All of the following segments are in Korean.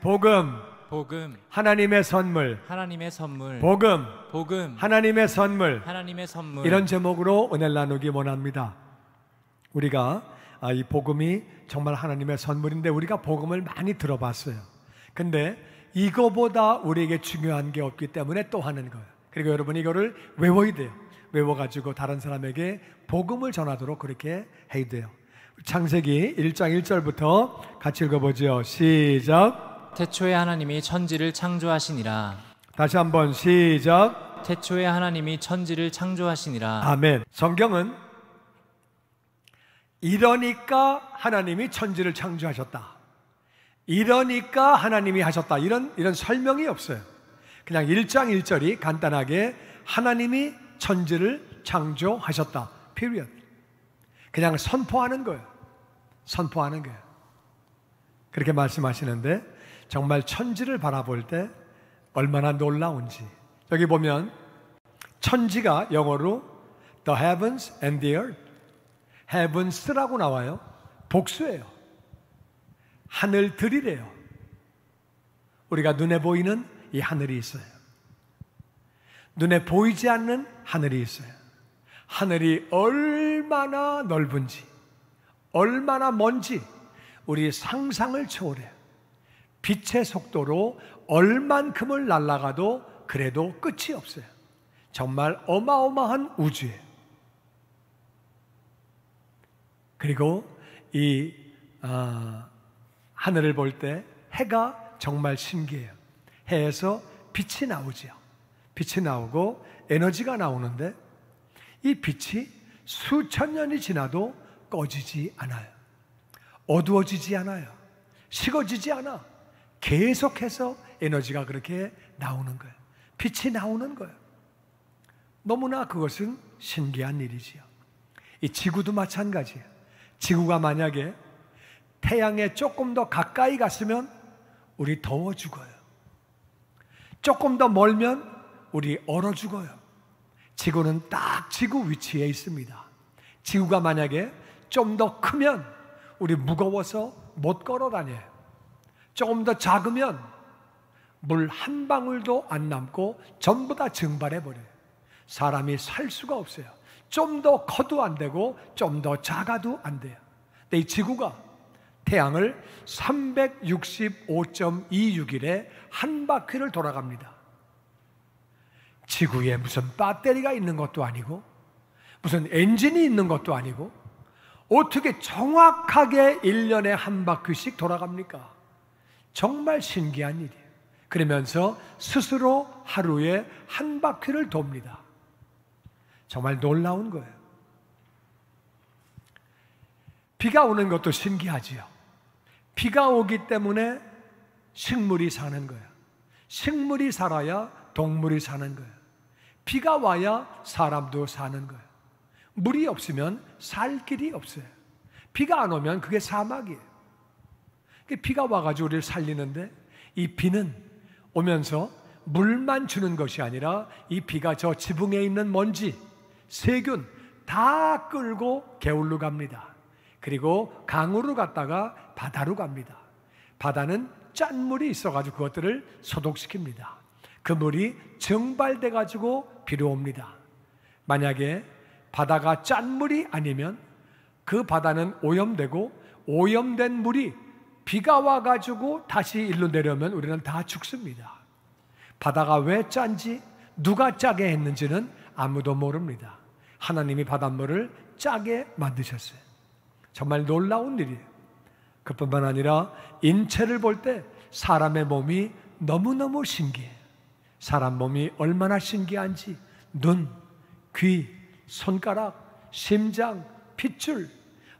복음, 복음, 하나님의 선물, 하나님의 선물, 복음, 복음, 하나님의 선물, 하나님의 선물. 이런 제목으로 은혜를 나누기 원합니다. 우리가 이 복음이 정말 하나님의 선물인데 우리가 복음을 많이 들어봤어요. 근데 이거보다 우리에게 중요한 게 없기 때문에 또 하는 거예요. 그리고 여러분이 이거를 외워야 돼요. 외워가지고 다른 사람에게 복음을 전하도록 그렇게 해야 돼요. 창세기 1장 1절부터 같이 읽어보죠. 시작. 태초에 하나님이 천지를 창조하시니라. 다시 한번 시작. 태초에 하나님이 천지를 창조하시니라. 아멘. 성경은 이러니까 하나님이 천지를 창조하셨다, 이러니까 하나님이 하셨다, 이런 설명이 없어요. 그냥 1장 1절이 간단하게 하나님이 천지를 창조하셨다, period. 그냥 선포하는 거예요. 선포하는 거예요. 그렇게 말씀하시는데 정말 천지를 바라볼 때 얼마나 놀라운지. 여기 보면 천지가 영어로 the heavens and the earth, heavens라고 나와요. 복수예요. 하늘들이래요. 우리가 눈에 보이는 이 하늘이 있어요. 눈에 보이지 않는 하늘이 있어요. 하늘이 얼마나 넓은지, 얼마나 먼지 우리 상상을 초월해요. 빛의 속도로 얼만큼을 날아가도 그래도 끝이 없어요. 정말 어마어마한 우주예요. 그리고 이 하늘을 볼 때 해가 정말 신기해요. 해에서 빛이 나오죠. 빛이 나오고 에너지가 나오는데 이 빛이 수천 년이 지나도 꺼지지 않아요. 어두워지지 않아요. 식어지지 않아. 계속해서 에너지가 그렇게 나오는 거예요. 빛이 나오는 거예요. 너무나 그것은 신기한 일이지요. 이 지구도 마찬가지예요. 지구가 만약에 태양에 조금 더 가까이 갔으면 우리 더워 죽어요. 조금 더 멀면 우리 얼어 죽어요. 지구는 딱 지구 위치에 있습니다. 지구가 만약에 좀 더 크면 우리 무거워서 못 걸어 다녀요. 조금 더 작으면 물 한 방울도 안 남고 전부 다 증발해 버려요. 사람이 살 수가 없어요. 좀 더 커도 안 되고 좀 더 작아도 안 돼요. 근데 이 지구가 태양을 365.26일에 한 바퀴를 돌아갑니다. 지구에 무슨 배터리가 있는 것도 아니고 무슨 엔진이 있는 것도 아니고 어떻게 정확하게 1년에 한 바퀴씩 돌아갑니까? 정말 신기한 일이에요. 그러면서 스스로 하루에 한 바퀴를 돕니다. 정말 놀라운 거예요. 비가 오는 것도 신기하지요. 비가 오기 때문에 식물이 사는 거예요. 식물이 살아야 동물이 사는 거예요. 비가 와야 사람도 사는 거예요. 물이 없으면 살 길이 없어요. 비가 안 오면 그게 사막이에요. 비가 와가지고 우리를 살리는데 이 비는 오면서 물만 주는 것이 아니라 이 비가 저 지붕에 있는 먼지, 세균 다 끌고 개울로 갑니다. 그리고 강으로 갔다가 바다로 갑니다. 바다는 짠물이 있어가지고 그것들을 소독시킵니다. 그 물이 증발돼 가지고 비로 옵니다. 만약에 바다가 짠물이 아니면 그 바다는 오염되고 오염된 물이 비가 와가지고 다시 일로 내려오면 우리는 다 죽습니다. 바다가 왜 짠지, 누가 짜게 했는지는 아무도 모릅니다. 하나님이 바닷물을 짜게 만드셨어요. 정말 놀라운 일이에요. 그뿐만 아니라 인체를 볼 때 사람의 몸이 너무너무 신기해요. 사람 몸이 얼마나 신기한지 눈, 귀, 손가락, 심장, 핏줄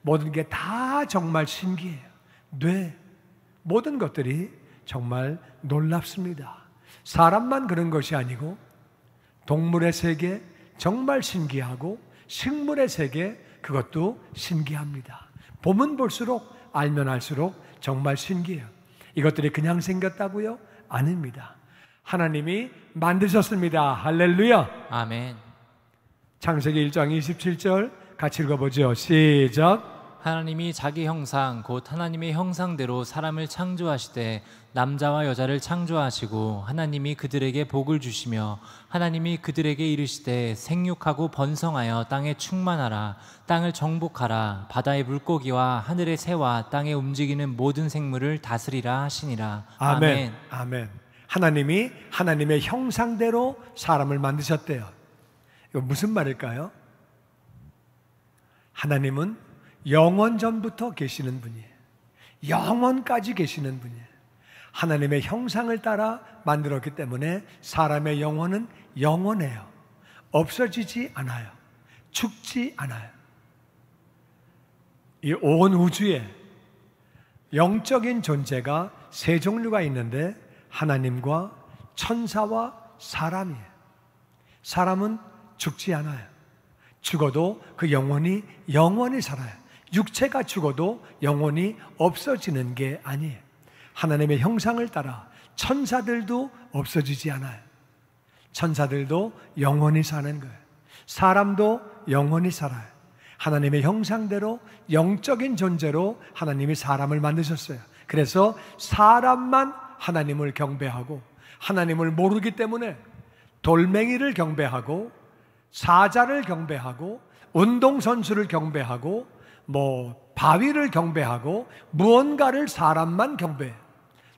모든 게 다 정말 신기해요. 뇌, 모든 것들이 정말 놀랍습니다. 사람만 그런 것이 아니고 동물의 세계 정말 신기하고 식물의 세계 그것도 신기합니다. 보면 볼수록 알면 알수록 정말 신기해요. 이것들이 그냥 생겼다고요? 아닙니다. 하나님이 만드셨습니다. 할렐루야. 아멘. 창세기 1장 27절 같이 읽어보죠. 시작. 하나님이 자기 형상 곧 하나님의 형상대로 사람을 창조하시되 남자와 여자를 창조하시고 하나님이 그들에게 복을 주시며 하나님이 그들에게 이르시되 생육하고 번성하여 땅에 충만하라 땅을 정복하라 바다의 물고기와 하늘의 새와 땅에 움직이는 모든 생물을 다스리라 하시니라. 아멘. 아멘. 하나님이 하나님의 형상대로 사람을 만드셨대요. 이거 무슨 말일까요? 하나님은 영원 전부터 계시는 분이에요. 영원까지 계시는 분이에요. 하나님의 형상을 따라 만들었기 때문에 사람의 영혼은 영원해요. 없어지지 않아요. 죽지 않아요. 이 온 우주에 영적인 존재가 세 종류가 있는데 하나님과 천사와 사람이에요. 사람은 죽지 않아요. 죽어도 그 영혼이 영원히 살아요. 육체가 죽어도 영혼이 없어지는 게 아니에요. 하나님의 형상을 따라 천사들도 없어지지 않아요. 천사들도 영원히 사는 거예요. 사람도 영원히 살아요. 하나님의 형상대로 영적인 존재로 하나님이 사람을 만드셨어요. 그래서 사람만 하나님을 경배하고 하나님을 모르기 때문에 돌멩이를 경배하고 사자를 경배하고 운동선수를 경배하고 바위를 경배하고 무언가를 사람만 경배해요.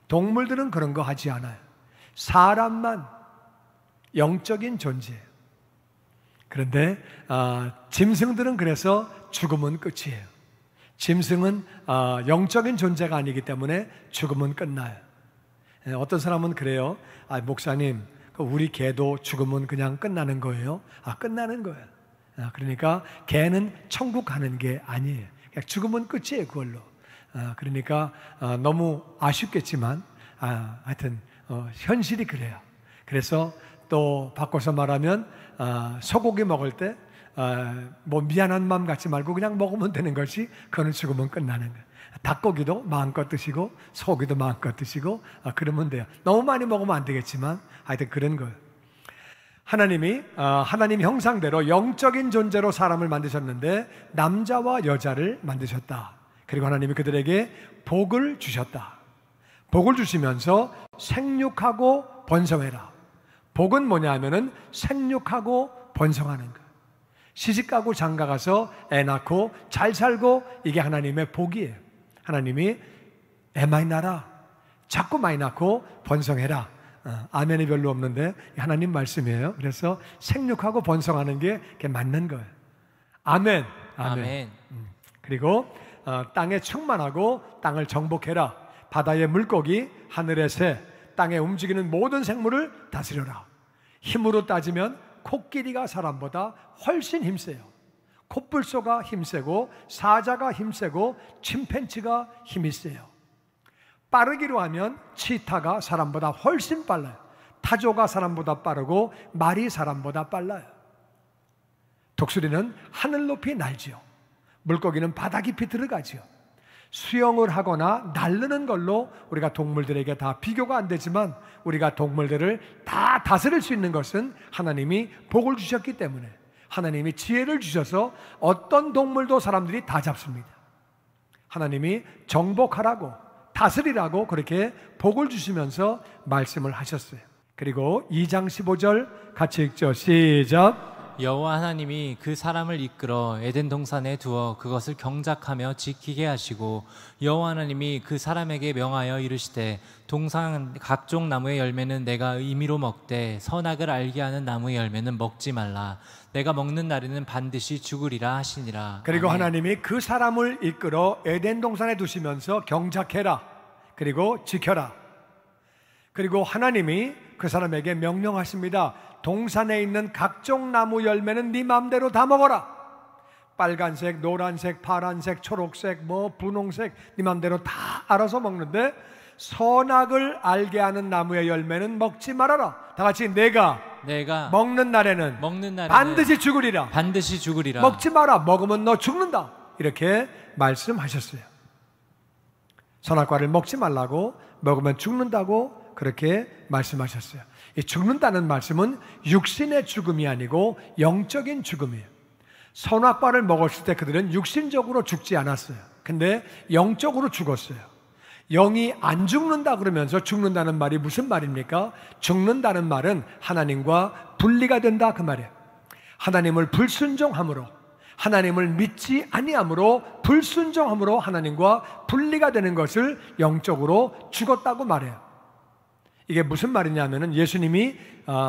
동물들은 그런 거 하지 않아요. 사람만 영적인 존재예요. 그런데 짐승들은 그래서 죽으면 끝이에요. 짐승은 영적인 존재가 아니기 때문에 죽으면 끝나요. 어떤 사람은 그래요. 목사님, 우리 개도 죽으면 그냥 끝나는 거예요? 끝나는 거예요. 그러니까 개는 천국 가는 게 아니에요. 그냥 죽으면 끝이에요, 그걸로. 그러니까 너무 아쉽겠지만 하여튼 현실이 그래요. 그래서 또 바꿔서 말하면 소고기 먹을 때 미안한 마음 갖지 말고 그냥 먹으면 되는 것이 그거는 죽으면 끝나는 거예요. 닭고기도 마음껏 드시고 소고기도 마음껏 드시고 그러면 돼요. 너무 많이 먹으면 안 되겠지만 하여튼 그런 거예요. 하나님이 하나님 형상대로 영적인 존재로 사람을 만드셨는데 남자와 여자를 만드셨다. 그리고 하나님이 그들에게 복을 주셨다. 복을 주시면서 생육하고 번성해라. 복은 뭐냐 하면은 생육하고 번성하는 거예요. 시집가고 장가가서 애 낳고 잘 살고 이게 하나님의 복이에요. 하나님이 애 많이 낳아라. 자꾸 많이 낳고 번성해라. 아멘이 별로 없는데 하나님 말씀이에요. 그래서 생육하고 번성하는 게 맞는 거예요. 아멘. 아멘. 그리고 땅에 충만하고 땅을 정복해라. 바다의 물고기, 하늘의 새, 땅에 움직이는 모든 생물을 다스려라. 힘으로 따지면 코끼리가 사람보다 훨씬 힘세요. 코뿔소가 힘세고 사자가 힘세고 침팬지가 힘이 세요. 빠르기로 하면 치타가 사람보다 훨씬 빨라요. 타조가 사람보다 빠르고 말이 사람보다 빨라요. 독수리는 하늘 높이 날지요. 물고기는 바다 깊이 들어가지요. 수영을 하거나 날르는 걸로 우리가 동물들에게 다 비교가 안 되지만 우리가 동물들을 다 다스릴 수 있는 것은 하나님이 복을 주셨기 때문에 하나님이 지혜를 주셔서 어떤 동물도 사람들이 다 잡습니다. 하나님이 정복하라고 다스리라고 그렇게 복을 주시면서 말씀을 하셨어요. 그리고 2장 15절 같이 읽죠. 시작. 여호와 하나님이 그 사람을 이끌어 에덴 동산에 두어 그것을 경작하며 지키게 하시고 여호와 하나님이 그 사람에게 명하여 이르시되 동산 각종 나무의 열매는 내가 임의로 먹되 선악을 알게 하는 나무의 열매는 먹지 말라. 내가 먹는 날에는 반드시 죽으리라 하시니라. 그리고 아멘. 하나님이 그 사람을 이끌어 에덴 동산에 두시면서 경작해라. 그리고 지켜라. 그리고 하나님이 그 사람에게 명령하십니다. 동산에 있는 각종 나무 열매는 네 마음대로 다 먹어라. 빨간색, 노란색, 파란색, 초록색, 분홍색 네 마음대로 다 알아서 먹는데 선악을 알게 하는 나무의 열매는 먹지 말아라. 다 같이 내가 먹는 날에는 반드시 죽으리라. 반드시 죽으리라. 먹지 마라. 먹으면 너 죽는다. 이렇게 말씀하셨어요. 선악과를 먹지 말라고, 먹으면 죽는다고 그렇게 말씀하셨어요. 이 죽는다는 말씀은 육신의 죽음이 아니고 영적인 죽음이에요. 선악과를 먹었을 때 그들은 육신적으로 죽지 않았어요. 근데 영적으로 죽었어요. 영이 안 죽는다 그러면서 죽는다는 말이 무슨 말입니까? 죽는다는 말은 하나님과 분리가 된다 그 말이에요. 하나님을 불순종함으로, 하나님을 믿지 아니함으로, 불순종함으로 하나님과 분리가 되는 것을 영적으로 죽었다고 말해요. 이게 무슨 말이냐면은 예수님이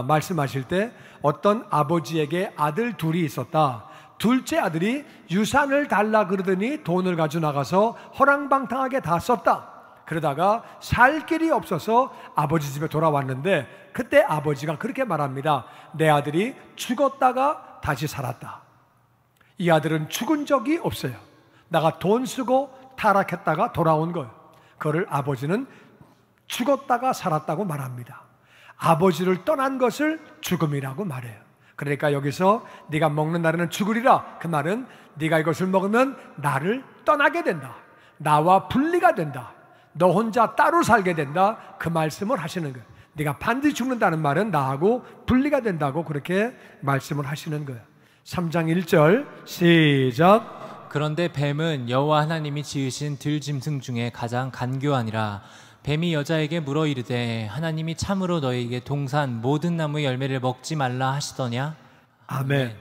말씀하실 때 어떤 아버지에게 아들 둘이 있었다. 둘째 아들이 유산을 달라 그러더니 돈을 가지고 나가서 허랑방탕하게 다 썼다. 그러다가 살 길이 없어서 아버지 집에 돌아왔는데 그때 아버지가 그렇게 말합니다. 내 아들이 죽었다가 다시 살았다. 이 아들은 죽은 적이 없어요. 내가 돈 쓰고 타락했다가 돌아온 거예요. 그거를 아버지는 죽었다가 살았다고 말합니다. 아버지를 떠난 것을 죽음이라고 말해요. 그러니까 여기서 네가 먹는 날에는 죽으리라, 그 말은 네가 이것을 먹으면 나를 떠나게 된다, 나와 분리가 된다, 너 혼자 따로 살게 된다, 그 말씀을 하시는 거예요. 네가 반드시 죽는다는 말은 나하고 분리가 된다고 그렇게 말씀을 하시는 거예요. 3장 1절 시작. 그런데 뱀은 여호와 하나님이 지으신 들짐승 중에 가장 간교하니라. 뱀이 여자에게 물어 이르되 하나님이 참으로 너희에게 동산 모든 나무의 열매를 먹지 말라 하시더냐? 아멘.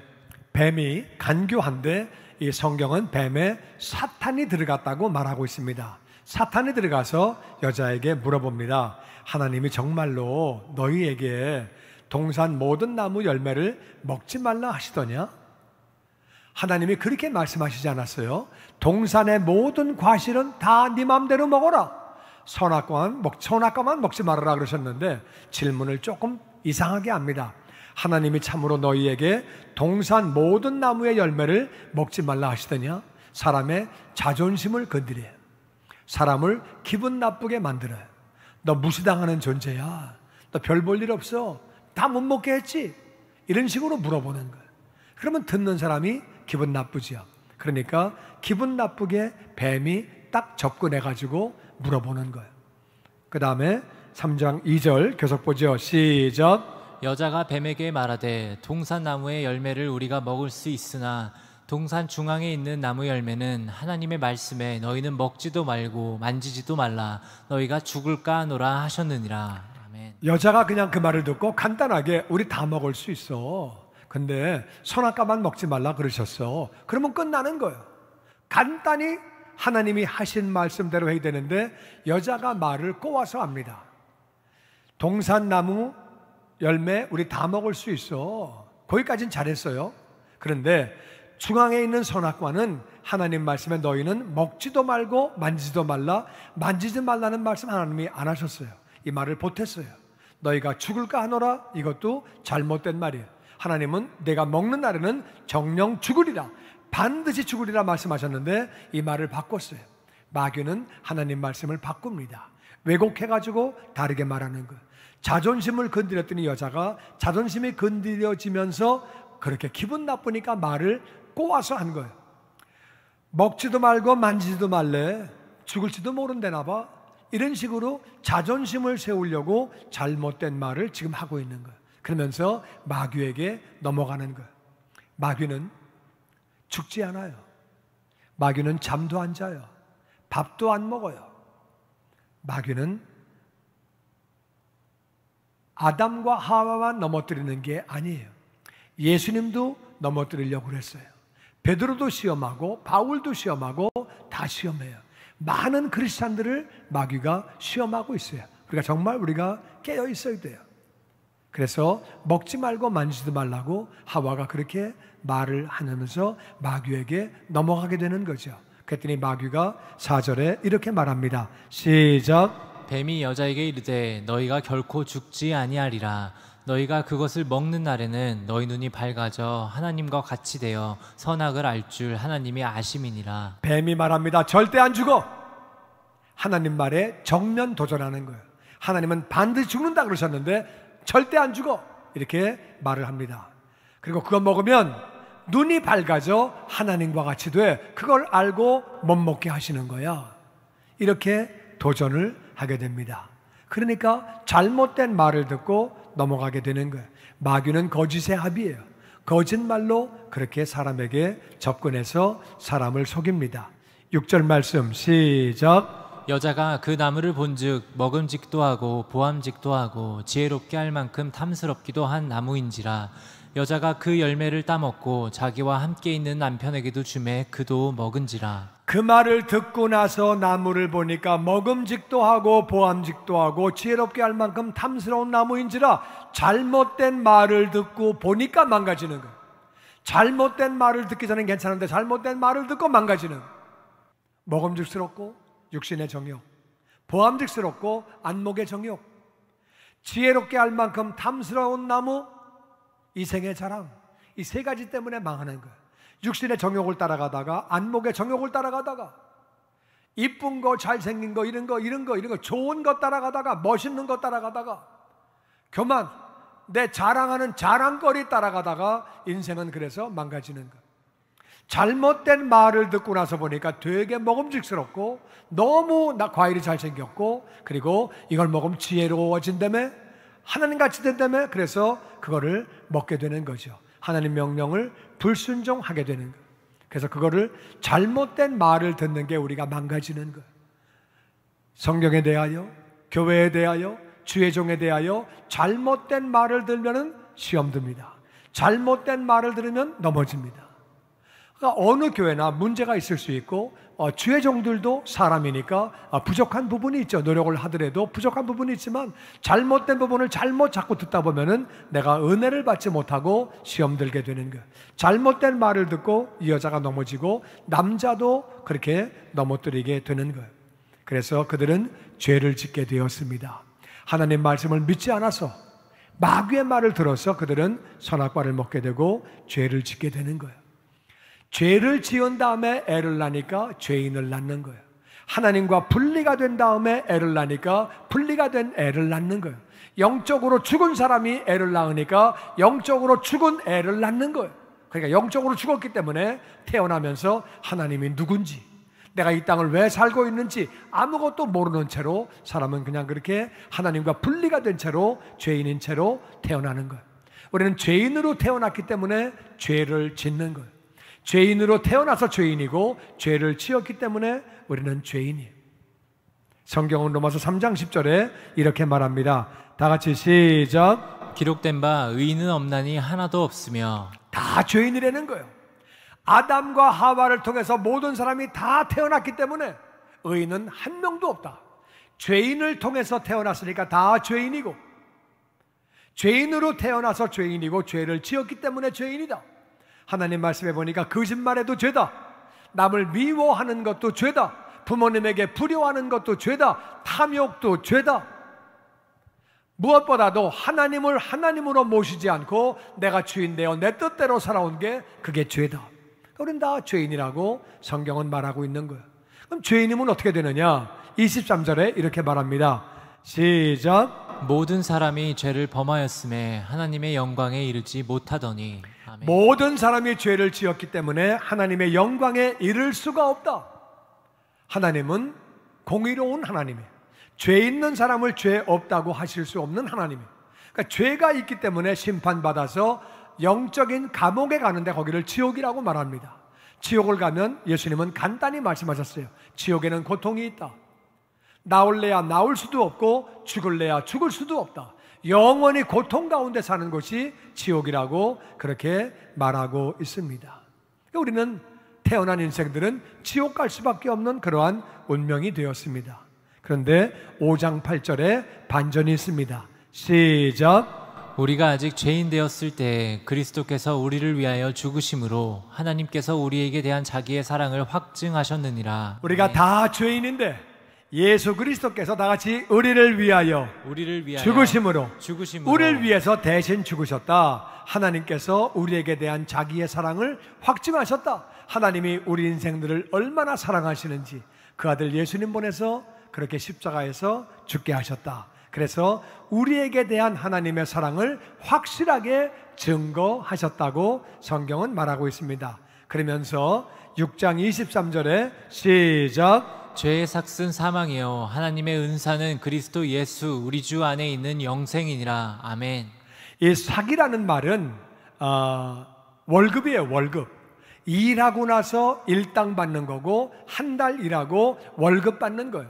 뱀이 간교한데 이 성경은 뱀에 사탄이 들어갔다고 말하고 있습니다. 사탄이 들어가서 여자에게 물어봅니다. 하나님이 정말로 너희에게 동산 모든 나무 열매를 먹지 말라 하시더냐? 하나님이 그렇게 말씀하시지 않았어요? 동산의 모든 과실은 다 네 맘대로 먹어라, 선악과만 먹지 말아라 그러셨는데 질문을 조금 이상하게 합니다. 하나님이 참으로 너희에게 동산 모든 나무의 열매를 먹지 말라 하시더냐? 사람의 자존심을 건드려요. 사람을 기분 나쁘게 만들어요. 너 무시당하는 존재야, 너 별 볼 일 없어, 다 못 먹게 했지, 이런 식으로 물어보는 거예요. 그러면 듣는 사람이 기분 나쁘지요. 그러니까 기분 나쁘게 뱀이 딱 접근해가지고 물어보는 거예요. 그 다음에 3장 2절 계속 보죠. 시작. 여자가 뱀에게 말하되 동산 나무의 열매를 우리가 먹을 수 있으나 동산 중앙에 있는 나무 열매는 하나님의 말씀에 너희는 먹지도 말고 만지지도 말라, 너희가 죽을까 하노라 하셨느니라. 아멘. 여자가 그냥 그 말을 듣고 간단하게 우리 다 먹을 수 있어, 근데 선악과만 먹지 말라 그러셨어, 그러면 끝나는 거예요. 간단히 하나님이 하신 말씀대로 해야 되는데 여자가 말을 꼬아서 합니다. 동산나무 열매 우리 다 먹을 수 있어, 거기까지는 잘했어요. 그런데 중앙에 있는 선악과는 하나님 말씀에 너희는 먹지도 말고 만지지도 말라, 만지지 말라는 말씀 하나님이 안 하셨어요. 이 말을 보탰어요. 너희가 죽을까 하노라, 이것도 잘못된 말이에요. 하나님은 내가 먹는 날에는 정령 죽으리라, 반드시 죽으리라 말씀하셨는데 이 말을 바꿨어요. 마귀는 하나님 말씀을 바꿉니다. 왜곡해가지고 다르게 말하는 거예요. 자존심을 건드렸더니 여자가 자존심이 건드려지면서 그렇게 기분 나쁘니까 말을 꼬아서 한 거예요. 먹지도 말고 만지지도 말래, 죽을지도 모른다나 봐, 이런 식으로 자존심을 세우려고 잘못된 말을 지금 하고 있는 거예요. 그러면서 마귀에게 넘어가는 거예요. 마귀는 죽지 않아요. 마귀는 잠도 안 자요. 밥도 안 먹어요. 마귀는 아담과 하와만 넘어뜨리는 게 아니에요. 예수님도 넘어뜨리려고 그랬어요. 베드로도 시험하고 바울도 시험하고 다 시험해요. 많은 크리스찬들을 마귀가 시험하고 있어요. 그러니까 정말 우리가 깨어 있어야 돼요. 그래서 먹지 말고 만지지 말라고 하와가 그렇게 말을 하면서 마귀에게 넘어가게 되는 거죠. 그랬더니 마귀가 4절에 이렇게 말합니다. 시작. 뱀이 여자에게 이르되 너희가 결코 죽지 아니하리라. 너희가 그것을 먹는 날에는 너희 눈이 밝아져 하나님과 같이 되어 선악을 알 줄 하나님이 아심이니라. 뱀이 말합니다. 절대 안 죽어. 하나님 말에 정면 도전하는 거예요. 하나님은 반드시 죽는다 그러셨는데 절대 안 죽어, 이렇게 말을 합니다. 그리고 그거 먹으면 눈이 밝아져 하나님과 같이 돼, 그걸 알고 못 먹게 하시는 거야. 이렇게 도전을 하게 됩니다. 그러니까 잘못된 말을 듣고 넘어가게 되는 거예요. 마귀는 거짓의 합이에요. 거짓말로 그렇게 사람에게 접근해서 사람을 속입니다. 6절 말씀 시작. 여자가 그 나무를 본즉 먹음직도 하고 보암직도 하고 지혜롭게 할 만큼 탐스럽기도 한 나무인지라. 여자가 그 열매를 따먹고 자기와 함께 있는 남편에게도 주매 그도 먹은지라. 그 말을 듣고 나서 나무를 보니까 먹음직도 하고 보암직도 하고 지혜롭게 할 만큼 탐스러운 나무인지라. 잘못된 말을 듣고 보니까 망가지는 거예요. 잘못된 말을 듣기 전엔 괜찮은데 잘못된 말을 듣고 망가지는 거예요. 먹음직스럽고 육신의 정욕, 보암직스럽고 안목의 정욕, 지혜롭게 할 만큼 탐스러운 나무, 이생의 자랑, 이 세 가지 때문에 망하는 거예요. 육신의 정욕을 따라가다가, 안목의 정욕을 따라가다가, 이쁜 거, 잘생긴 거, 이런 거 좋은 거 따라가다가, 멋있는 거 따라가다가, 교만, 내 자랑하는 자랑거리 따라가다가 인생은 그래서 망가지는 거예요. 잘못된 말을 듣고 나서 보니까 되게 먹음직스럽고 너무 과일이 잘생겼고, 그리고 이걸 먹으면 지혜로워진다며, 하나님같이 된다며, 그래서 그거를 먹게 되는 거죠. 하나님 명령을 불순종하게 되는 거예요. 그래서 그거를 잘못된 말을 듣는 게 우리가 망가지는 거예요. 성경에 대하여, 교회에 대하여, 주의 종에 대하여 잘못된 말을 들으면 시험 듭니다. 잘못된 말을 들으면 넘어집니다. 그러니까 어느 교회나 문제가 있을 수 있고, 주의 종들도 사람이니까 부족한 부분이 있죠. 노력을 하더라도 부족한 부분이 있지만 잘못된 부분을 잘못 자꾸 듣다 보면은 내가 은혜를 받지 못하고 시험 들게 되는 거예요. 잘못된 말을 듣고 이 여자가 넘어지고 남자도 그렇게 넘어뜨리게 되는 거예요. 그래서 그들은 죄를 짓게 되었습니다. 하나님 말씀을 믿지 않아서 마귀의 말을 들어서 그들은 선악과를 먹게 되고 죄를 짓게 되는 거예요. 죄를 지은 다음에 애를 낳으니까 죄인을 낳는 거예요. 하나님과 분리가 된 다음에 애를 낳으니까 분리가 된 애를 낳는 거예요. 영적으로 죽은 사람이 애를 낳으니까 영적으로 죽은 애를 낳는 거예요. 그러니까 영적으로 죽었기 때문에 태어나면서 하나님이 누군지, 내가 이 땅을 왜 살고 있는지 아무것도 모르는 채로 사람은 그냥 그렇게 하나님과 분리가 된 채로 죄인인 채로 태어나는 거예요. 우리는 죄인으로 태어났기 때문에 죄를 짓는 거예요. 죄인으로 태어나서 죄인이고 죄를 지었기 때문에 우리는 죄인이에요. 성경은 로마서 3장 10절에 이렇게 말합니다. 다 같이 시작. 기록된 바 의인은 없나니 하나도 없으며. 다 죄인이라는 거예요. 아담과 하와를 통해서 모든 사람이 다 태어났기 때문에 의인은 한 명도 없다. 죄인을 통해서 태어났으니까 다 죄인이고, 죄인으로 태어나서 죄인이고 죄를 지었기 때문에 죄인이다. 하나님 말씀해 보니까 거짓말해도 죄다, 남을 미워하는 것도 죄다, 부모님에게 불효하는 것도 죄다, 탐욕도 죄다. 무엇보다도 하나님을 하나님으로 모시지 않고 내가 주인되어 내 뜻대로 살아온 게 그게 죄다. 우리는 다 죄인이라고 성경은 말하고 있는 거예요. 그럼 죄인이면 어떻게 되느냐? 23절에 이렇게 말합니다. 시작. 모든 사람이 죄를 범하였음에 하나님의 영광에 이르지 못하더니. 아멘. 모든 사람이 죄를 지었기 때문에 하나님의 영광에 이를 수가 없다. 하나님은 공의로운 하나님이에요. 죄 있는 사람을 죄 없다고 하실 수 없는 하나님이에요. 그러니까 죄가 있기 때문에 심판받아서 영적인 감옥에 가는데 거기를 지옥이라고 말합니다. 지옥을 가면 예수님은 간단히 말씀하셨어요. 지옥에는 고통이 있다. 나올래야 나올 수도 없고 죽을래야 죽을 수도 없다. 영원히 고통 가운데 사는 것이 지옥이라고 그렇게 말하고 있습니다. 우리는 태어난 인생들은 지옥 갈 수밖에 없는 그러한 운명이 되었습니다. 그런데 5장 8절에 반전이 있습니다. 시작. 우리가 아직 죄인 되었을 때 그리스도께서 우리를 위하여 죽으심으로 하나님께서 우리에게 대한 자기의 사랑을 확증하셨느니라. 우리가 다 죄인인데 예수 그리스도께서 다 같이 우리를 위하여 죽으심으로 우리를 위해서 대신 죽으셨다. 하나님께서 우리에게 대한 자기의 사랑을 확증하셨다. 하나님이 우리 인생들을 얼마나 사랑하시는지 그 아들 예수님 보내서 그렇게 십자가에서 죽게 하셨다. 그래서 우리에게 대한 하나님의 사랑을 확실하게 증거하셨다고 성경은 말하고 있습니다. 그러면서 6장 23절에 시작. 죄의 삭은 사망이요 하나님의 은사는 그리스도 예수 우리 주 안에 있는 영생이니라. 아멘. 이 삭이라는 말은 월급이에요, 월급. 일하고 나서 일당 받는 거고 한 달 일하고 월급 받는 거예요.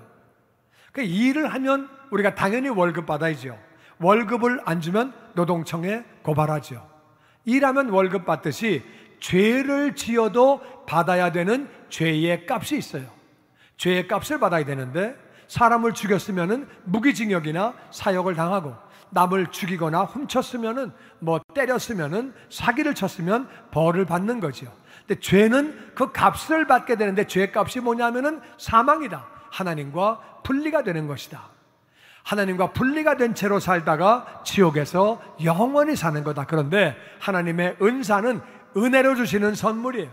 그러니까 일을 하면 우리가 당연히 월급 받아야죠. 월급을 안 주면 노동청에 고발하죠. 일하면 월급 받듯이 죄를 지어도 받아야 되는 죄의 값이 있어요. 죄의 값을 받아야 되는데 사람을 죽였으면 무기징역이나 사형을 당하고 남을 죽이거나 훔쳤으면 때렸으면 사기를 쳤으면 벌을 받는 거죠. 근데 죄는 그 값을 받게 되는데 죄의 값이 뭐냐면은 사망이다. 하나님과 분리가 되는 것이다. 하나님과 분리가 된 채로 살다가 지옥에서 영원히 사는 거다. 그런데 하나님의 은사는 은혜로 주시는 선물이에요.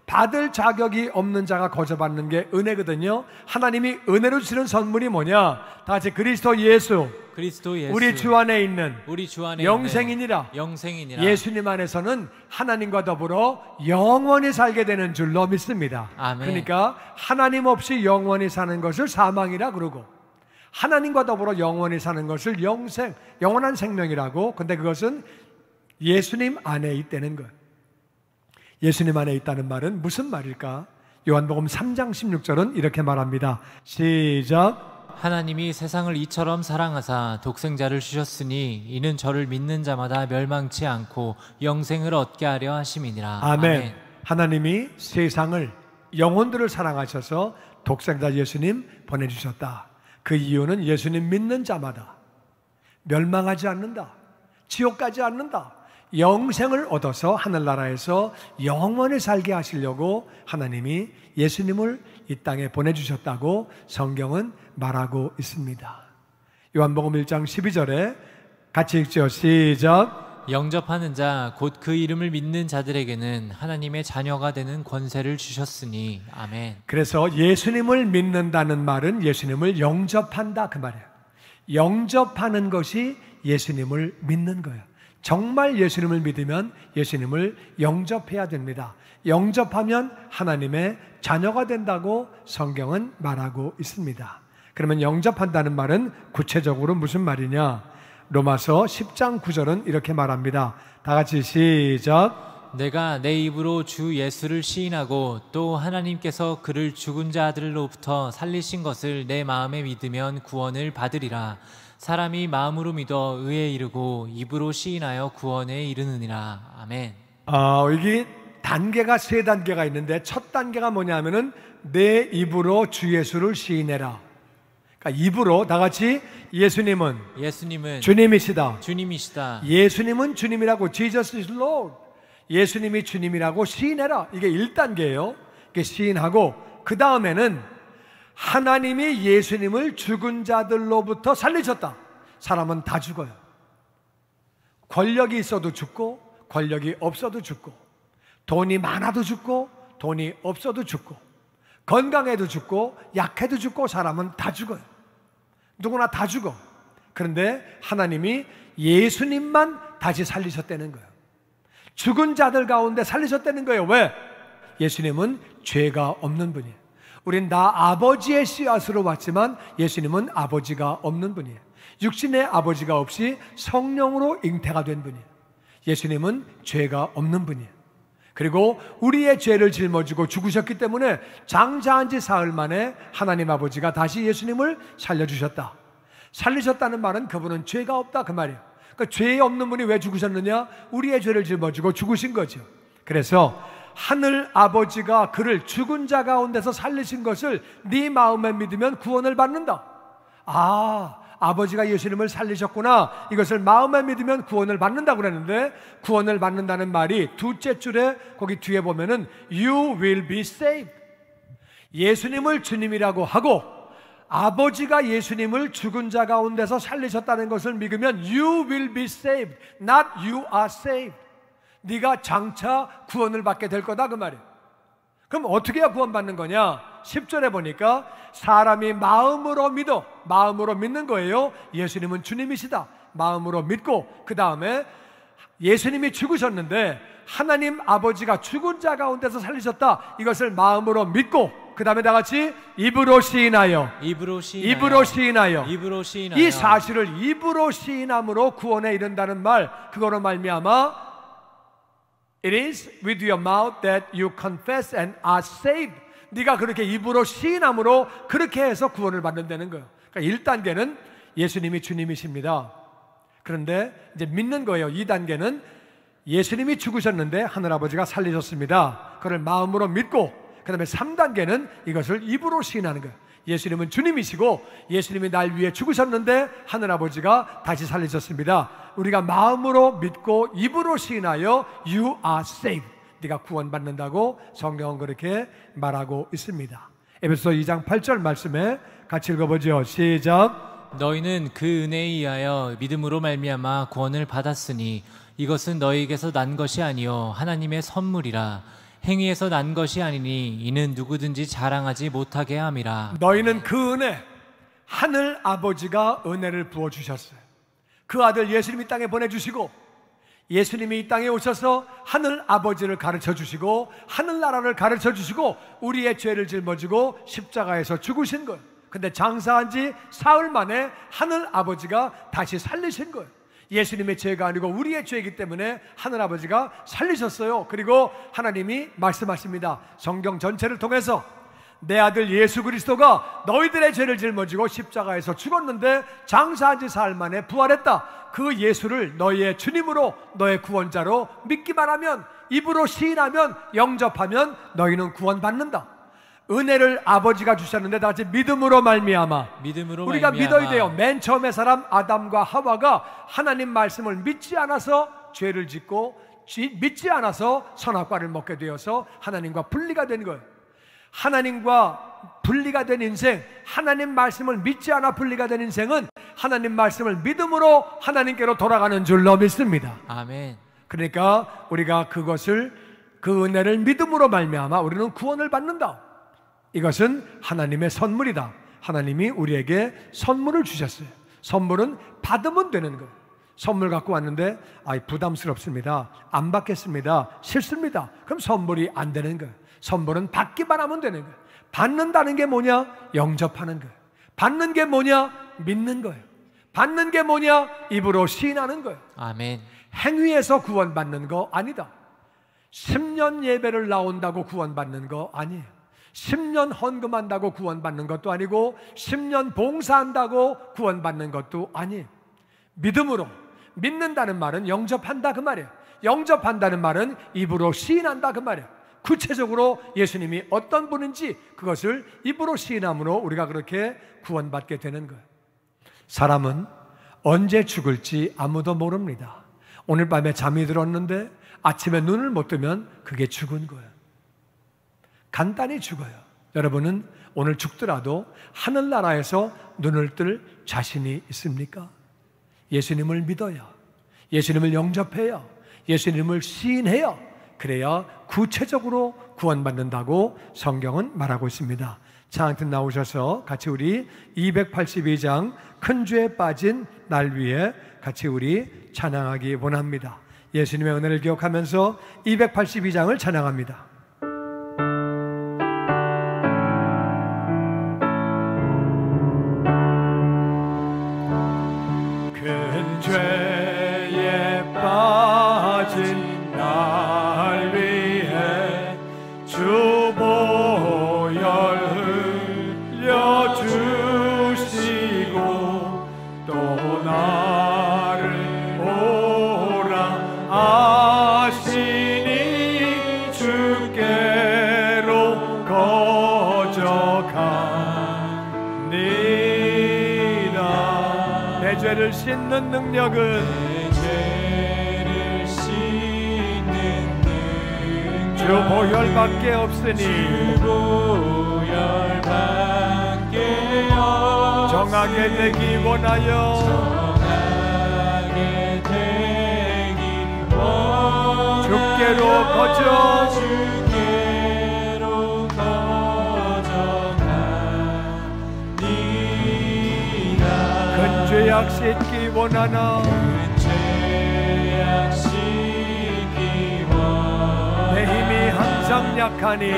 받을 자격이 없는 자가 거저받는 게 은혜거든요. 하나님이 은혜로 주시는 선물이 뭐냐? 다 같이 그리스도 예수 우리 주 안에 있는 영생이니라. 예수님 안에서는 하나님과 더불어 영원히 살게 되는 줄로 믿습니다. 아멘. 그러니까 하나님 없이 영원히 사는 것을 사망이라 그러고 하나님과 더불어 영원히 사는 것을 영생, 영원한 생명이라고. 근데 그것은 예수님 안에 있다는 거예요. 예수님 안에 있다는 말은 무슨 말일까? 요한복음 3장 16절은 이렇게 말합니다. 시작. 하나님이 세상을 이처럼 사랑하사 독생자를 주셨으니 이는 저를 믿는 자마다 멸망치 않고 영생을 얻게 하려 하심이니라. 아멘. 하나님이 세상을, 영혼들을 사랑하셔서 독생자 예수님 보내주셨다. 그 이유는 예수님 믿는 자마다 멸망하지 않는다, 지옥 가지 않는다, 영생을 얻어서 하늘나라에서 영원히 살게 하시려고 하나님이 예수님을 이 땅에 보내주셨다고 성경은 말하고 있습니다. 요한복음 1장 12절에 같이 읽죠. 시작. 영접하는 자 곧 그 이름을 믿는 자들에게는 하나님의 자녀가 되는 권세를 주셨으니. 아멘. 그래서 예수님을 믿는다는 말은 예수님을 영접한다 그 말이에요. 영접하는 것이 예수님을 믿는 거예요. 정말 예수님을 믿으면 예수님을 영접해야 됩니다. 영접하면 하나님의 자녀가 된다고 성경은 말하고 있습니다. 그러면 영접한다는 말은 구체적으로 무슨 말이냐? 로마서 10장 9절은 이렇게 말합니다. 다 같이 시작. 내가 내 입으로 주 예수를 시인하고 또 하나님께서 그를 죽은 자들로부터 살리신 것을 내 마음에 믿으면 구원을 받으리라. 사람이 마음으로 믿어 의에 이르고 입으로 시인하여 구원에 이르느니라. 아멘. 이게 단계가 세 단계가 있는데 첫 단계가 뭐냐면은 내 입으로 주 예수를 시인해라. 그러니까 입으로 다 같이 예수님은 주님이시다. 예수님은 주님이라고 Jesus is Lord. 예수님이 주님이라고 시인해라. 이게 1단계예요. 이게 시인하고 그 다음에는 하나님이 예수님을 죽은 자들로부터 살리셨다. 사람은 다 죽어요. 권력이 있어도 죽고 권력이 없어도 죽고 돈이 많아도 죽고 돈이 없어도 죽고 건강해도 죽고 약해도 죽고 사람은 다 죽어요. 누구나 다 죽어. 그런데 하나님이 예수님만 다시 살리셨다는 거예요. 죽은 자들 가운데 살리셨다는 거예요. 왜? 예수님은 죄가 없는 분이에요. 우린 다 아버지의 씨앗으로 왔지만 예수님은 아버지가 없는 분이에요. 육신의 아버지가 없이 성령으로 잉태가 된 분이에요. 예수님은 죄가 없는 분이에요. 그리고 우리의 죄를 짊어지고 죽으셨기 때문에 장사한 지 사흘 만에 하나님 아버지가 다시 예수님을 살려주셨다. 살리셨다는 말은 그분은 죄가 없다 그 말이에요. 그러니까 죄 없는 분이 왜 죽으셨느냐? 우리의 죄를 짊어지고 죽으신 거죠. 그래서 하늘 아버지가 그를 죽은 자 가운데서 살리신 것을 네 마음에 믿으면 구원을 받는다. 아버지가 예수님을 살리셨구나. 이것을 마음에 믿으면 구원을 받는다고 그랬는데 구원을 받는다는 말이 둘째 줄에 거기 뒤에 보면은 You will be saved. 예수님을 주님이라고 하고 아버지가 예수님을 죽은 자 가운데서 살리셨다는 것을 믿으면 You will be saved, not you are saved. 네가 장차 구원을 받게 될 거다 그 말이에요. 그럼 어떻게 해야 구원받는 거냐? 10절에 보니까 사람이 마음으로 믿는 거예요. 예수님은 주님이시다. 마음으로 믿고 그 다음에 예수님이 죽으셨는데 하나님 아버지가 죽은 자 가운데서 살리셨다. 이것을 마음으로 믿고 그 다음에 다 같이 입으로 시인하여 이 사실을 입으로 시인함으로 구원에 이른다는 말, 그거로 말미암아 It is with your mouth that you confess and are saved. 네가 그렇게 입으로 시인함으로 그렇게 해서 구원을 받는다는 거예요. 그러니까 1단계는 예수님이 주님이십니다. 그런데 이제 믿는 거예요. 2단계는 예수님이 죽으셨는데 하늘아버지가 살리셨습니다. 그걸 마음으로 믿고, 그 다음에 3단계는 이것을 입으로 시인하는 거예요. 예수님은 주님이시고 예수님이 날 위해 죽으셨는데 하늘아버지가 다시 살리셨습니다. 우리가 마음으로 믿고 입으로 시인하여 You are saved, 네가 구원받는다고 성경은 그렇게 말하고 있습니다. 에베소서 2장 8절 말씀에 같이 읽어보죠. 시작. 너희는 그 은혜에 의하여 믿음으로 말미암아 구원을 받았으니 이것은 너희에게서 난 것이 아니요 하나님의 선물이라. 행위에서 난 것이 아니니 이는 누구든지 자랑하지 못하게 함이라. 너희는 그 은혜, 하늘 아버지가 은혜를 부어주셨어요. 그 아들 예수님이 이 땅에 보내주시고 예수님이 이 땅에 오셔서 하늘 아버지를 가르쳐주시고 하늘나라를 가르쳐주시고 우리의 죄를 짊어지고 십자가에서 죽으신 거예요. 근데 장사한 지 사흘 만에 하늘 아버지가 다시 살리신 거예요. 예수님의 죄가 아니고 우리의 죄이기 때문에 하늘아버지가 살리셨어요. 그리고 하나님이 말씀하십니다. 성경 전체를 통해서 내 아들 예수 그리스도가 너희들의 죄를 짊어지고 십자가에서 죽었는데 장사한 지 사흘 만에 부활했다. 그 예수를 너희의 주님으로, 너의 구원자로 믿기만 하면, 입으로 시인하면, 영접하면 너희는 구원받는다. 은혜를 아버지가 주셨는데 다 같이 믿음으로 말미암아. 우리가 믿어야 돼요. 맨 처음에 사람 아담과 하와가 하나님 말씀을 믿지 않아서 죄를 짓고 믿지 않아서 선악과를 먹게 되어서 하나님과 분리가 된 거예요. 하나님과 분리가 된 인생, 하나님 말씀을 믿지 않아 분리가 된 인생은 하나님 말씀을 믿음으로 하나님께로 돌아가는 줄로 믿습니다. 아멘. 그러니까 우리가 그것을, 그 은혜를 믿음으로 말미암아 우리는 구원을 받는다. 이것은 하나님의 선물이다. 하나님이 우리에게 선물을 주셨어요. 선물은 받으면 되는 거예요. 선물 갖고 왔는데 부담스럽습니다, 안 받겠습니다, 싫습니다, 그럼 선물이 안 되는 거예요. 선물은 받기만 하면 되는 거예요. 받는다는 게 뭐냐? 영접하는 거예요. 받는 게 뭐냐? 믿는 거예요. 받는 게 뭐냐? 입으로 시인하는 거예요. 아멘. 행위에서 구원받는 거 아니다. 10년 예배를 나온다고 구원받는 거 아니에요. 10년 헌금한다고 구원받는 것도 아니고 10년 봉사한다고 구원받는 것도 아니에요. 믿음으로, 믿는다는 말은 영접한다 그 말이에요. 영접한다는 말은 입으로 시인한다 그 말이에요. 구체적으로 예수님이 어떤 분인지 그것을 입으로 시인함으로 우리가 그렇게 구원받게 되는 거예요. 사람은 언제 죽을지 아무도 모릅니다. 오늘 밤에 잠이 들었는데 아침에 눈을 못 뜨면 그게 죽은 거예요. 간단히 죽어요. 여러분은 오늘 죽더라도 하늘나라에서 눈을 뜰 자신이 있습니까? 예수님을 믿어야, 예수님을 영접해야, 예수님을 시인해야, 그래야 구체적으로 구원받는다고 성경은 말하고 있습니다. 창한테 나오셔서 같이 우리 282장 큰 죄에 빠진 날 위해 같이 우리 찬양하기 원합니다. 예수님의 은혜를 기억하면서 282장을 찬양합니다. 큰 죄에 빠진 날 위해 주 보혈 흘려주시고 또 나를 오라 하시니 주께로 거저가니라. 내 죄를 씻는 능력은 주 보혈밖에 없으니 정하게 되기 원하여 주께로 거저가니라. 큰 죄악 씻기 원하나 내 힘이 항상 약하니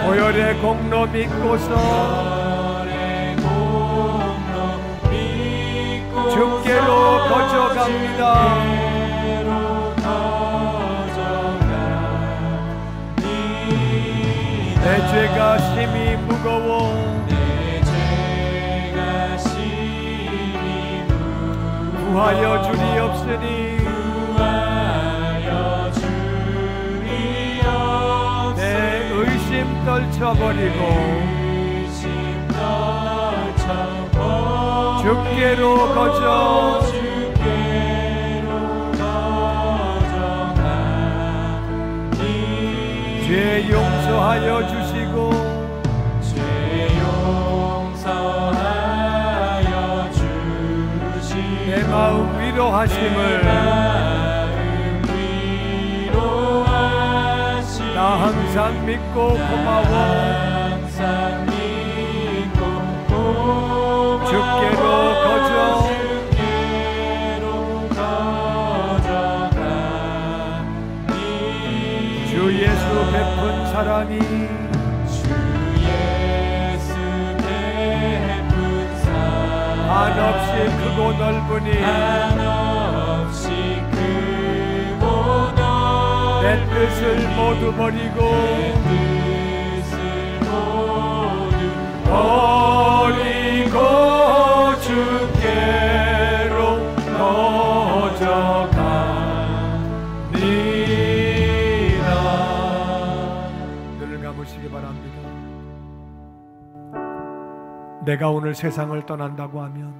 보혈의 공로 믿고서 주께 주께로 거저갑니다. 내 죄가 심히 무거워 구하여 주리옵으니 내 의심 떨쳐버리고 주께로 거저 죄 용서하여 주시고 내 마음 위로하심을 나 항상 믿고 고마워 주께로 거저 주 예수 베푼 사랑이 한없이 크고 넓으니 내 뜻을 모두 버리고 주께로 거저갑니다. 눈을 감으시기 바랍니다. 내가 오늘 세상을 떠난다고 하면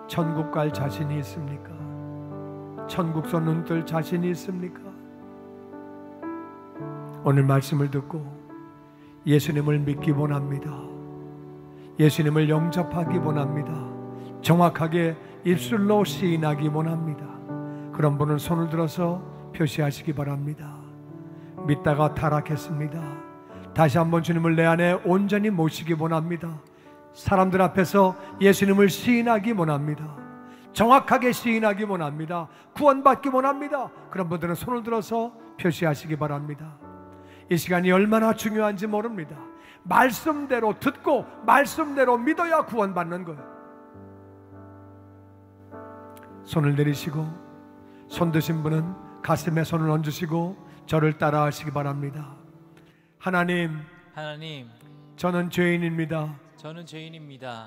천국 갈 자신이 있습니까? 천국서 눈뜰 자신이 있습니까? 오늘 말씀을 듣고 예수님을 믿기 원합니다. 예수님을 영접하기 원합니다. 정확하게 입술로 시인하기 원합니다. 그런 분은 손을 들어서 표시하시기 바랍니다. 믿다가 타락했습니다. 다시 한번 주님을 내 안에 온전히 모시기 원합니다. 사람들 앞에서 예수님을 시인하기 원합니다. 정확하게 시인하기 원합니다. 구원받기 원합니다. 그런 분들은 손을 들어서 표시하시기 바랍니다. 이 시간이 얼마나 중요한지 모릅니다. 말씀대로 듣고 말씀대로 믿어야 구원받는 거예요. 손을 내리시고 손 드신 분은 가슴에 손을 얹으시고 저를 따라 하시기 바랍니다. 하나님, 저는 죄인입니다.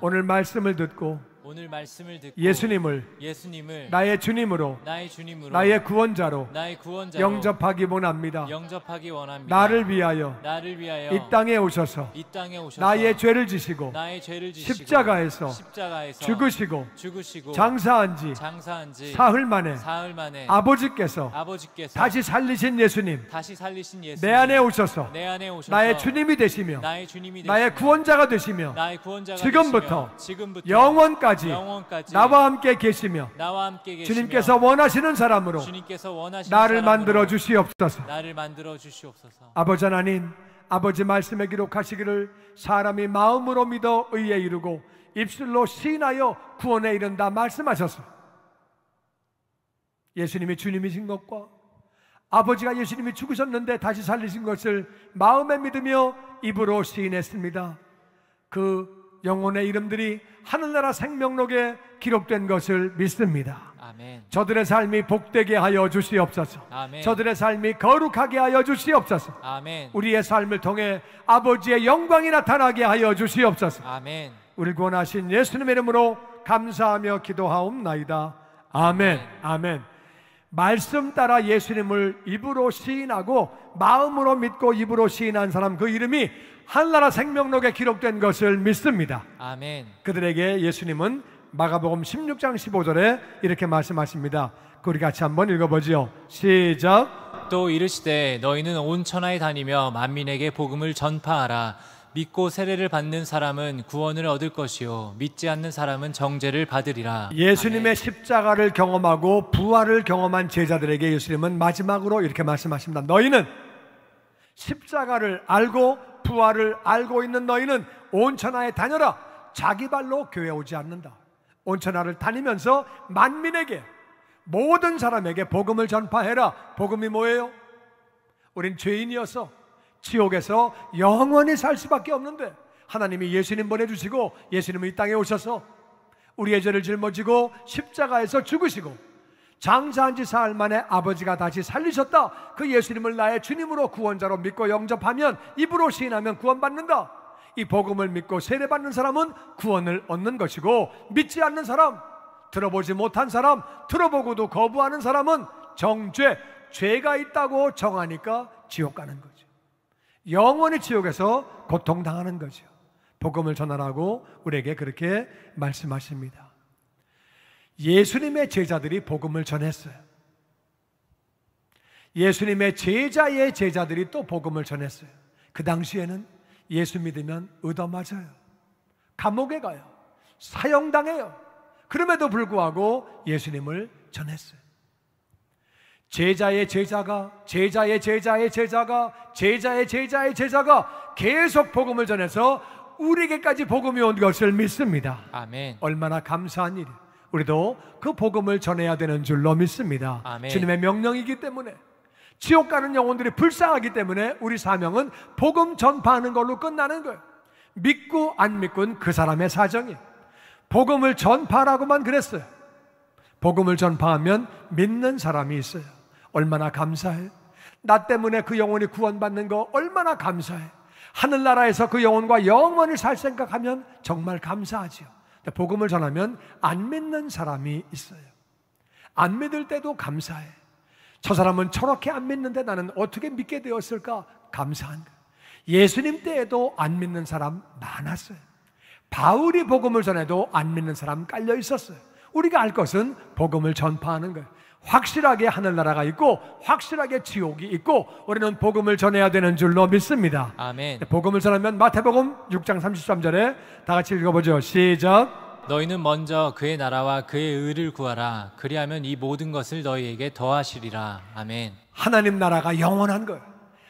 오늘 말씀을 듣고 예수님을 나의 주님으로 나의 구원자로 영접하기 원합니다. 나를 위하여 이 땅에 오셔서 나의 죄를 지시고 십자가에서 죽으시고 장사한 지 사흘 만에 아버지께서 다시 살리신 예수님, 내 안에 오셔서 나의 주님이 되시며 나의 구원자가 되시며 지금부터 영원까지 나와 함께 계시며 주님께서 원하시는 사람으로 나를 만들어 주시옵소서. 아버지 하나님, 아버지 말씀에 기록하시기를 사람이 마음으로 믿어 의에 이르고 입술로 시인하여 구원에 이른다 말씀하셨어. 예수님이 주님이신 것과 아버지가 예수님이 죽으셨는데 다시 살리신 것을 마음에 믿으며 입으로 시인했습니다. 그 영혼의 이름들이 하늘나라 생명록에 기록된 것을 믿습니다. 아멘. 저들의 삶이 복되게 하여 주시옵소서. 아멘. 저들의 삶이 거룩하게 하여 주시옵소서. 아멘. 우리의 삶을 통해 아버지의 영광이 나타나게 하여 주시옵소서. 아멘. 우리 구원하신 예수님의 이름으로 감사하며 기도하옵나이다. 아멘. 아멘. 말씀 따라 예수님을 입으로 시인하고 마음으로 믿고 입으로 시인한 사람, 그 이름이 하늘나라 생명록에 기록된 것을 믿습니다. 아멘. 그들에게 예수님은 마가복음 16장 15절에 이렇게 말씀하십니다. 우리 같이 한번 읽어보죠. 시작. 또 이르시되 너희는 온 천하에 다니며 만민에게 복음을 전파하라. 믿고 세례를 받는 사람은 구원을 얻을 것이요 믿지 않는 사람은 정죄를 받으리라. 예수님의 아멘. 십자가를 경험하고 부활을 경험한 제자들에게 예수님은 마지막으로 이렇게 말씀하십니다. 너희는 십자가를 알고 부활을 알고 있는 너희는 온 천하에 다녀라. 자기 발로 교회 오지 않는다. 온 천하를 다니면서 만민에게, 모든 사람에게 복음을 전파해라. 복음이 뭐예요? 우린 죄인이어서 지옥에서 영원히 살 수밖에 없는데 하나님이 예수님 보내주시고 예수님이 이 땅에 오셔서 우리의 죄를 짊어지고 십자가에서 죽으시고 장사한 지 사흘 만에 아버지가 다시 살리셨다. 그 예수님을 나의 주님으로 구원자로 믿고 영접하면, 입으로 시인하면 구원받는다. 이 복음을 믿고 세례받는 사람은 구원을 얻는 것이고, 믿지 않는 사람, 들어보지 못한 사람, 들어보고도 거부하는 사람은 정죄, 죄가 있다고 정하니까 지옥 가는 거죠. 영원히 지옥에서 고통당하는 거죠. 복음을 전하라고 우리에게 그렇게 말씀하십니다. 예수님의 제자들이 복음을 전했어요. 예수님의 제자의 제자들이 또 복음을 전했어요. 그 당시에는 예수 믿으면 얻어맞아요, 감옥에 가요, 사형당해요. 그럼에도 불구하고 예수님을 전했어요. 제자의 제자가, 제자의 제자의 제자가, 제자의 제자의 제자가 계속 복음을 전해서 우리에게까지 복음이 온 것을 믿습니다. 아멘. 얼마나 감사한 일이에요. 우리도 그 복음을 전해야 되는 줄로 믿습니다. 아멘. 주님의 명령이기 때문에, 지옥 가는 영혼들이 불쌍하기 때문에 우리 사명은 복음 전파하는 걸로 끝나는 거예요. 믿고 안 믿고는 그 사람의 사정이에요. 복음을 전파하라고만 그랬어요. 복음을 전파하면 믿는 사람이 있어요. 얼마나 감사해. 나 때문에 그 영혼이 구원받는 거 얼마나 감사해. 하늘나라에서 그 영혼과 영원히 살 생각하면 정말 감사하지요. 복음을 전하면 안 믿는 사람이 있어요. 안 믿을 때도 감사해. 저 사람은 저렇게 안 믿는데 나는 어떻게 믿게 되었을까? 감사한 거예요. 예수님 때에도 안 믿는 사람 많았어요. 바울이 복음을 전해도 안 믿는 사람 깔려 있었어요. 우리가 알 것은 복음을 전파하는 거예요. 확실하게 하늘나라가 있고 확실하게 지옥이 있고 우리는 복음을 전해야 되는 줄로 믿습니다. 아멘. 복음을 전하면 마태복음 6장 33절에 다 같이 읽어보죠. 시작. 너희는 먼저 그의 나라와 그의 의를 구하라. 그리하면 이 모든 것을 너희에게 더하시리라. 아멘. 하나님 나라가 영원한 거예요.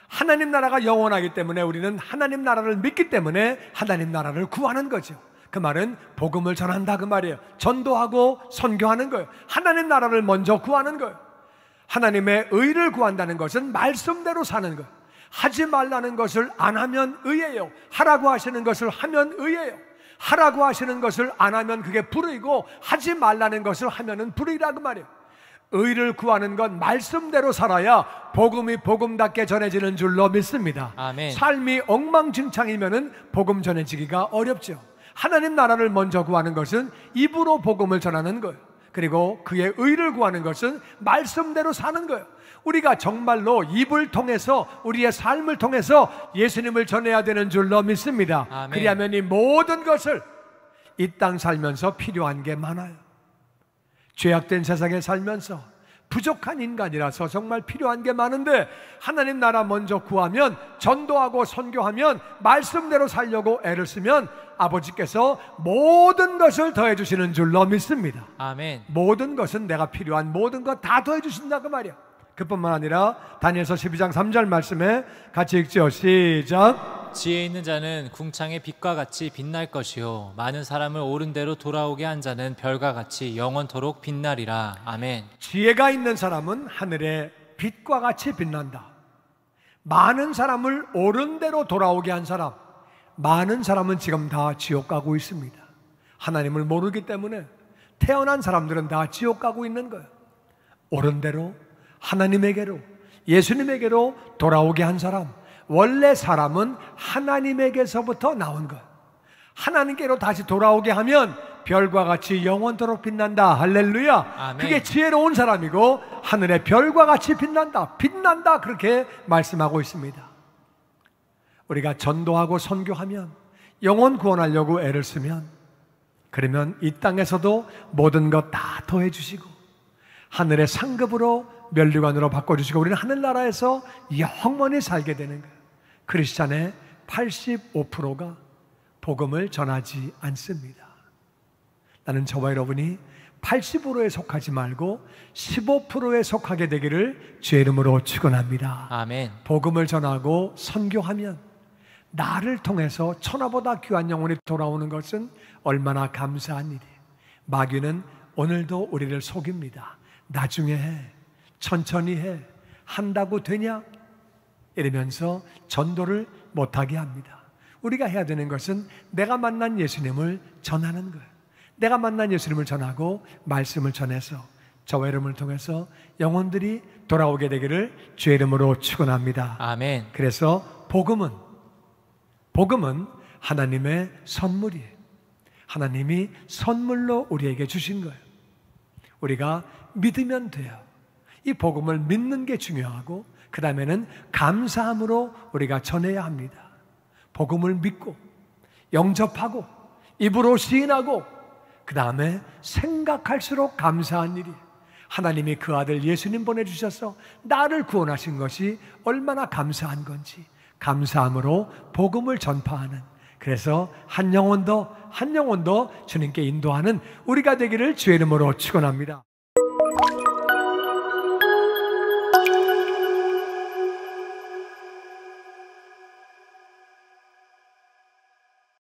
하나님 나라가 영원하기 때문에 우리는 하나님 나라를 믿기 때문에 하나님 나라를 구하는 거죠. 그 말은 복음을 전한다 그 말이에요. 전도하고 선교하는 거예요. 하나님 나라를 먼저 구하는 거예요. 하나님의 의를 구한다는 것은 말씀대로 사는 거예요. 하지 말라는 것을 안 하면 의예요. 하라고 하시는 것을 하면 의예요. 하라고 하시는 것을 안 하면 그게 불의고, 하지 말라는 것을 하면은 불의라 그 말이에요. 의를 구하는 건 말씀대로 살아야 복음이 복음답게 전해지는 줄로 믿습니다. 아멘. 삶이 엉망진창이면은 복음 전해지기가 어렵죠. 하나님 나라를 먼저 구하는 것은 입으로 복음을 전하는 거예요. 그리고 그의 의를 구하는 것은 말씀대로 사는 거예요. 우리가 정말로 입을 통해서, 우리의 삶을 통해서 예수님을 전해야 되는 줄로 믿습니다. 아멘. 그리하면 이 모든 것을, 이 땅 살면서 필요한 게 많아요. 죄악된 세상에 살면서 부족한 인간이라서 정말 필요한 게 많은데, 하나님 나라 먼저 구하면, 전도하고 선교하면, 말씀대로 살려고 애를 쓰면 아버지께서 모든 것을 더해 주시는 줄로 믿습니다. 아멘. 모든 것은 내가 필요한 모든 것 다 더해 주신다 그 말이야. 그뿐만 아니라 다니엘서 12장 3절 말씀에 같이 읽죠. 시작. 지혜 있는 자는 궁창의 빛과 같이 빛날 것이요 많은 사람을 옳은 대로 돌아오게 한 자는 별과 같이 영원토록 빛나리라. 아멘. 지혜가 있는 사람은 하늘의 빛과 같이 빛난다. 많은 사람을 옳은 대로 돌아오게 한 사람, 많은 사람은 지금 다 지옥 가고 있습니다. 하나님을 모르기 때문에 태어난 사람들은 다 지옥 가고 있는 거예요. 옳은 대로 하나님에게로, 예수님에게로 돌아오게 한 사람, 원래 사람은 하나님에게서부터 나온 것. 하나님께로 다시 돌아오게 하면 별과 같이 영원토록 빛난다. 할렐루야. 아멘. 그게 지혜로운 사람이고 하늘의 별과 같이 빛난다. 빛난다. 그렇게 말씀하고 있습니다. 우리가 전도하고 선교하면, 영혼 구원하려고 애를 쓰면, 그러면 이 땅에서도 모든 것 다 더해 주시고 하늘의 상급으로, 면류관으로 바꿔주시고 우리는 하늘나라에서 영원히 살게 되는 거예요. 크리스찬의 85%가 복음을 전하지 않습니다. 나는 저와 여러분이 80%에 속하지 말고 15%에 속하게 되기를 주의 이름으로 축원합니다. 아멘. 복음을 전하고 선교하면 나를 통해서 천하보다 귀한 영혼이 돌아오는 것은 얼마나 감사한 일이에요. 마귀는 오늘도 우리를 속입니다. 나중에 해, 천천히 해, 한다고 되냐? 이러면서 전도를 못하게 합니다. 우리가 해야 되는 것은 내가 만난 예수님을 전하는 거예요. 내가 만난 예수님을 전하고 말씀을 전해서 저와 여러분을 통해서 영혼들이 돌아오게 되기를 주의 이름으로 축원합니다. 아멘. 그래서 복음은 하나님의 선물이에요. 하나님이 선물로 우리에게 주신 거예요. 우리가 믿으면 돼요. 이 복음을 믿는 게 중요하고 그 다음에는 감사함으로 우리가 전해야 합니다. 복음을 믿고 영접하고 입으로 시인하고 그 다음에 생각할수록 감사한 일이, 하나님이 그 아들 예수님 보내주셔서 나를 구원하신 것이 얼마나 감사한 건지 감사함으로 복음을 전파하는, 그래서 한 영혼도 주님께 인도하는 우리가 되기를 주의 이름으로 축원합니다.